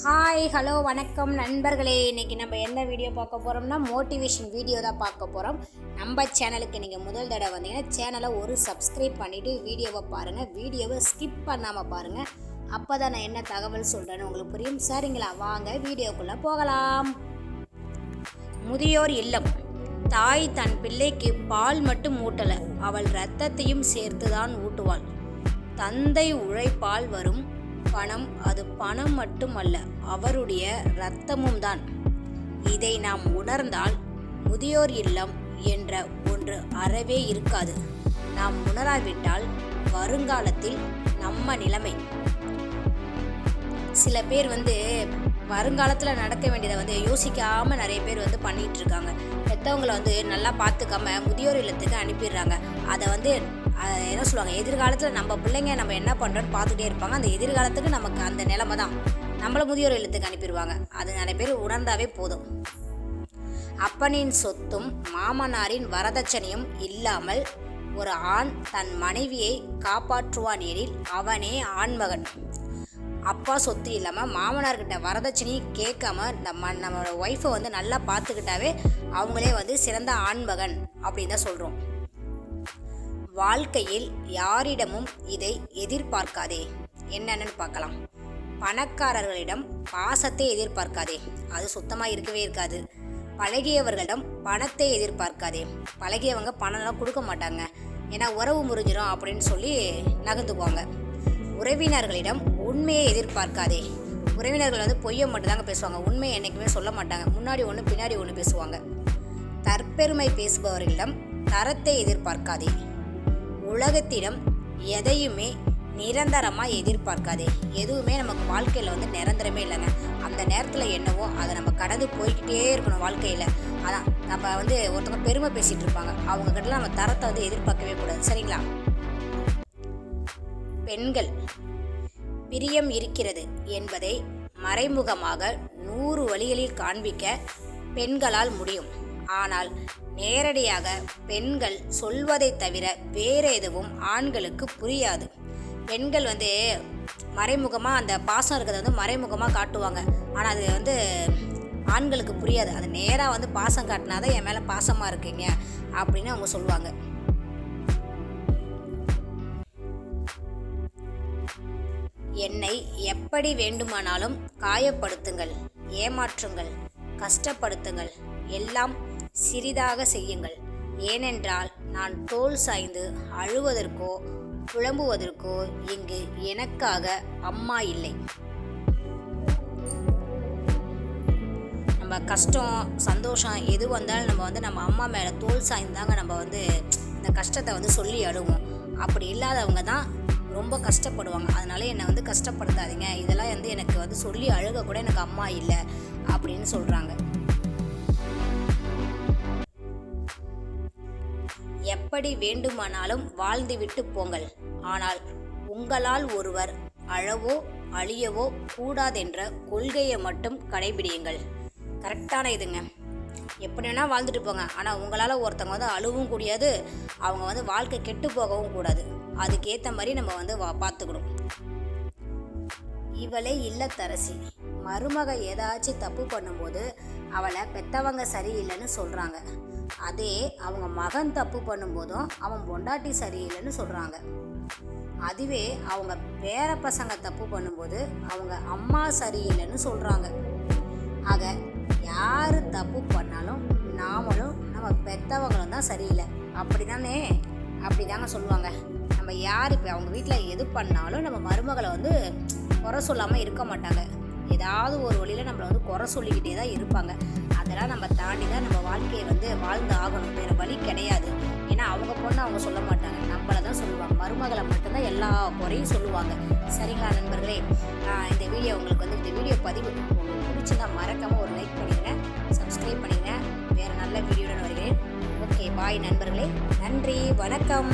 Hi hello வணக்கம் நண்பர்களே. இன்றைக்கி நம்ம என்ன வீடியோ பார்க்க போகிறோம்னா மோட்டிவேஷன் வீடியோ தான் பார்க்க போகிறோம். நம்ம சேனலுக்கு நீங்கள் முதல் தடவை வந்தீங்கன்னா சேனலை ஒரு சப்ஸ்கிரைப் பண்ணிவிட்டு வீடியோவை பாருங்கள். வீடியோவை ஸ்கிப் பண்ணாமல் பாருங்கள். அப்போ தான் நான் என்ன தகவல் சொல்கிறேன்னு உங்களுக்கு புரியும். சரிங்களா, வாங்க வீடியோக்குள்ளே போகலாம். முதியோர் இல்லம். தாய் தன் பிள்ளைக்கு பால் மட்டும் ஊட்டலை, அவள் இரத்தத்தையும் சேர்த்து தான் ஊட்டுவாள். தந்தை உழைப்பால் வரும் பணம், அது பணம் மட்டுமல்ல, அவருடைய இரத்தமும் தான். இதை நாம் உணர்ந்தால் முதியோர் இல்லம் என்ற ஒன்று அறவே இருக்காது. நாம் உணராவிட்டால் வருங்காலத்தில் நம்ம நிலைமை. சில பேர் வருங்காலத்தில் நடக்க வேண்டியதை யோசிக்காமல் நிறைய பேர் பண்ணிகிட்டு இருக்காங்க. பெற்றவங்களை நல்லா பார்த்துக்காம முதியோர் இல்லத்துக்கு அனுப்பிடுறாங்க. அதை என்ன சொல்லுவாங்க, எதிர்காலத்தில் நம்ம பிள்ளைங்க நம்ம என்ன பண்ணுறோன்னு பார்த்துட்டே இருப்பாங்க. அந்த எதிர்காலத்துக்கு நமக்கு அந்த நிலைமை தான், நம்மளை முதியோர் இல்லத்துக்கு அனுப்பிடுவாங்க. அது நிறைய பேர் உணர்ந்தாவே போதும். அப்பனின் சொத்தும் மாமனாரின் வரதட்சணையும் இல்லாமல் ஒரு ஆண் தன் மனைவியை காப்பாற்றுவான் எனில் அவனே ஆண்மகன். அப்பா சொத்து இல்லாமல் மாமனார்கிட்ட வரதட்சணையை கேட்காம நம்மளோட ஒய்ஃபை நல்லா பார்த்துக்கிட்டாவே அவங்களே சிறந்த ஆண்மகன் அப்படின்னு தான் சொல்கிறோம். வாழ்க்கையில் யாரிடமும் இதை எதிர்பார்க்காதே. என்னென்னு பார்க்கலாம். பணக்காரர்களிடம் பாசத்தை எதிர்பார்க்காதே, அது சுத்தமாக இருக்கவே இருக்காது. பழகியவர்களிடம் பணத்தை எதிர்பார்க்காதே, பழகியவங்க பணம்லாம் கொடுக்க மாட்டாங்க, ஏன்னா உறவு முறிஞ்சிடும் அப்படின்னு சொல்லி நகர்ந்துக்குவாங்க. உறவினர்களிடம் உண்மையை எதிர்பார்க்காதே. உறவினர்கள் பொய்யை மட்டும்தாங்க பேசுவாங்க, உண்மையை என்றைக்குமே சொல்ல மாட்டாங்க. முன்னாடி ஒன்று பின்னாடி ஒன்று பேசுவாங்க. தற்பெருமை பேசுபவர்களிடம் தரத்தை எதிர்பார்க்காதே. உலகத்திடம் எதையுமே நிரந்தரமாக எதிர்பார்க்காதே. எதுவுமே நமக்கு வாழ்க்கையில் நிரந்தரமே இல்லைங்க. அந்த நேரத்தில் என்னவோ அதை நம்ம கடந்து போய்கிட்டே இருக்கணும் வாழ்க்கையில். அதான் நம்ம ஒருத்தவங்க பெருமை பேசிகிட்டு இருப்பாங்க, அவங்கக்கிட்டலாம் நம்ம தரத்தை எதிர்பார்க்கவே கூடாது. சரிங்களா. பெண்கள் பிரியம் இருக்கிறது என்பதை மறைமுகமாக 100 வழிகளில் காண்பிக்க பெண்களால் முடியும். ஆனால் நேரடியாக பெண்கள் சொல்வதை தவிர வேறு எதுவும் ஆண்களுக்கு புரியாது. பெண்கள் மறைமுகமாக அந்த பாசம் இருக்கிறத மறைமுகமாக காட்டுவாங்க. ஆனால் அது ஆண்களுக்கு புரியாது. அது நேராக பாசம் காட்டினாதான் என் மேலே பாசமாக இருக்கீங்க அப்படின்னு அவங்க சொல்லுவாங்க. என்னை எப்படி வேண்டுமானாலும் காயப்படுத்துங்கள், ஏமாற்றுங்கள், கஷ்டப்படுத்துங்கள், எல்லாம் சிறிதாக செய்யுங்கள். ஏனென்றால் நான் தோள் சாய்ந்து அழுவதற்கோ புலம்புவதற்கோ இங்கு எனக்காக அம்மா இல்லை. நம்ம கஷ்டம் சந்தோஷம் எது வந்தாலும் நம்ம அம்மா மேலே தோள் சாய்ந்தாங்க நம்ம இந்த கஷ்டத்தை சொல்லி அழுவோம். அப்படி இல்லாதவங்க தான் ரொம்ப கஷ்டப்படுவாங்க. அதனால என்னை கஷ்டப்படுத்தாதீங்க, இதெல்லாம் எனக்கு சொல்லி அழுக கூட எனக்கு அம்மா இல்லை அப்படின்னு சொல்கிறாங்க. எப்படி வேண்டுமானாலும் வாழ்ந்துவிட்டு போங்கள், ஆனால் உங்களால் ஒருவர் அழவோ அழியவோ கூடாதென்ற கொள்கையை மட்டும் கடைபிடியுங்கள். கரெக்டான இதுங்க. எப்படி வேணால் வாழ்ந்துட்டு போங்க, ஆனால் உங்களால் ஒருத்தவங்க அழுவும் கூடாது, அவங்க வாழ்க்கை கெட்டு போகவும் கூடாது. அதுக்கேற்ற மாதிரி நம்ம பார்த்துக்கணும். இவளே இல்லத்தரசி. மருமக ஏதாச்சும் தப்பு பண்ணும்போது அவளை பெற்றவங்க சரியில்லைன்னு சொல்கிறாங்க. அதே அவங்க மகன் தப்பு பண்ணும்போதும் அவன் பொண்டாட்டி சரியில்லைன்னு சொல்கிறாங்க. அதுவே அவங்க பேர பசங்க தப்பு பண்ணும்போது அவங்க அம்மா சரியில்லைன்னு சொல்கிறாங்க. ஆக யார் தப்பு பண்ணாலும் நாமளும் நம்ம பெற்றவங்களும் தான் சரியில்லை அப்படி தாங்க சொல்லுவாங்க. நம்ம யார் இப்போ அவங்க வீட்டில் எது பண்ணாலும் நம்ம மருமகளை குறை சொல்லாமல் இருக்க மாட்டாங்க. ஏதாவது ஒரு வழியில் நம்மளை குறை சொல்லிக்கிட்டே தான் இருப்பாங்க. அதெல்லாம் நம்ம தாண்டி தான் நம்ம வாழ்க்கையை வாழ்ந்து ஆகணும். வேறு வழி கிடையாது. ஏன்னா அவங்க பொண்ணு அவங்க சொல்ல மாட்டாங்க, நம்மளை தான் சொல்லுவாங்க. மருமகளை மட்டும்தான் எல்லா குறையும் சொல்லுவாங்க. சரிங்களா நண்பர்களே, இந்த வீடியோ உங்களுக்கு இந்த வீடியோ பதிவு உங்களுக்கு பிடிச்சிருந்தா மறக்காமல் ஒரு லைக் பண்ணிடுங்க, சப்ஸ்கிரைப் பண்ணிடுங்க. வேறு நல்ல வீடியோன்னு வருகிறேன். ஓகே, பாய் நண்பர்களே. நன்றி, வணக்கம்.